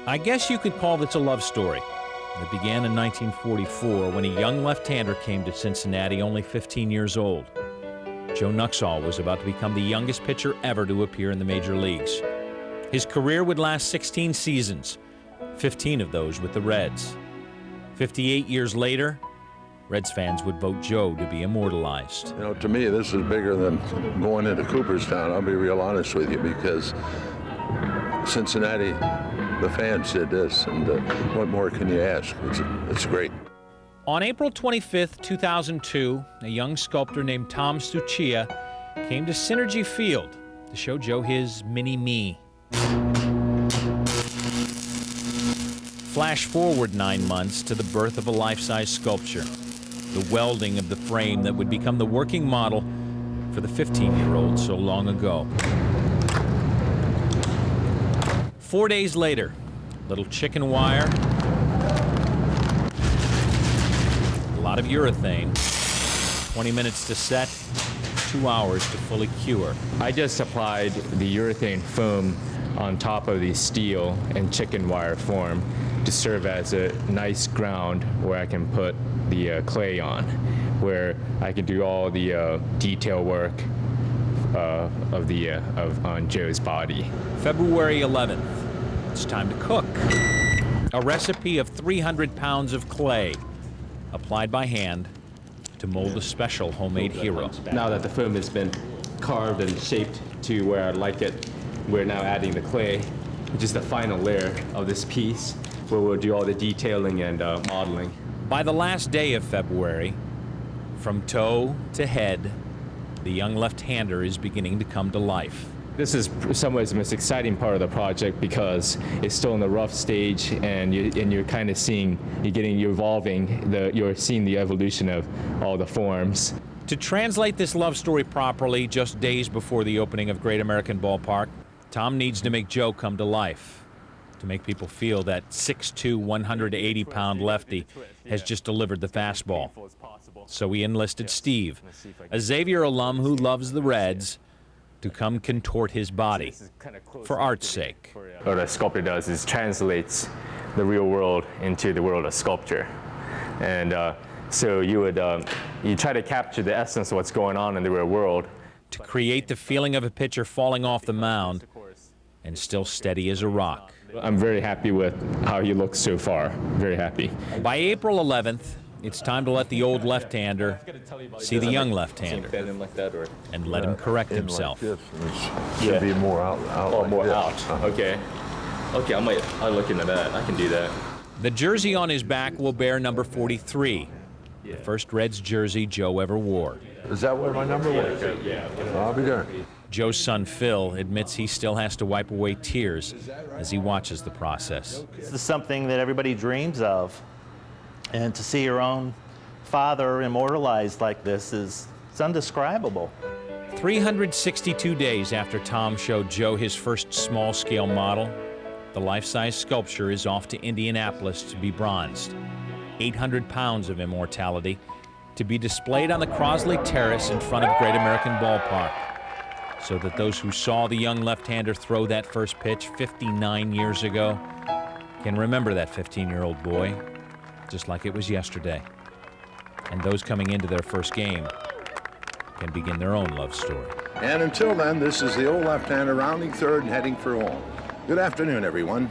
I guess you could call this a love story. It began in 1944 when a young left-hander came to Cincinnati, only 15 years old. Joe Nuxhall was about to become the youngest pitcher ever to appear in the major leagues. His career would last 16 seasons, 15 of those with the Reds. 58 years later, Reds fans would vote Joe to be immortalized. You know, to me, this is bigger than going into Cooperstown. I'll be real honest with you, because Cincinnati, the fans did this, and what more can you ask? It's great. On April 25th, 2002, a young sculptor named Tom Tsuchiya came to Synergy Field to show Joe his mini-me. Flash forward 9 months to the birth of a life-size sculpture, the welding of the frame that would become the working model for the 15-year-old so long ago. 4 days later, little chicken wire, a lot of urethane, 20 minutes to set, 2 hours to fully cure. I just applied the urethane foam on top of the steel and chicken wire form to serve as a nice ground where I can put the clay on, where I can do all the detail work on Joe's body. February 11th, it's time to cook. A recipe of 300 pounds of clay, applied by hand to mold a special homemade hero. Now that the foam has been carved and shaped to where I like it, we're now adding the clay, which is the final layer of this piece, where we'll do all the detailing and modeling. By the last day of February, from toe to head, the young left-hander is beginning to come to life. This is in some ways the most exciting part of the project, because it's still in the rough stage, and you're kind of seeing, you're evolving, you're seeing the evolution of all the forms. To translate this love story properly, just days before the opening of Great American Ballpark, Tom needs to make Joe come to life, to make people feel that 6'2", 180-pound lefty has just delivered the fastball. So he enlisted Steve, a Xavier alum who loves the Reds, to come contort his body for art's sake. What a sculptor does is translates the real world into the world of sculpture. And so you try to capture the essence of what's going on in the real world. To create the feeling of a pitcher falling off the mound and still steady as a rock. I'm very happy with how he looks so far, very happy. By April 11th, it's time to let the old left-hander see the young left-hander and let him correct himself. Should be more out. Oh, more out. Okay. Okay, I'll look into that. I can do that. The jersey on his back will bear number 43, the first Reds jersey Joe ever wore. Is that where my number was? Yeah. I'll be there. Joe's son Phil admits he still has to wipe away tears as he watches the process. This is something that everybody dreams of. And to see your own father immortalized like this it's undescribable. 362 days after Tom showed Joe his first small-scale model, the life-size sculpture is off to Indianapolis to be bronzed. 800 pounds of immortality to be displayed on the Crosley Terrace in front of Great American Ballpark, so that those who saw the young left-hander throw that first pitch 59 years ago can remember that 15-year-old boy just like it was yesterday. And those coming into their first game can begin their own love story. And until then, this is the old left-hander rounding third and heading for home. Good afternoon, everyone.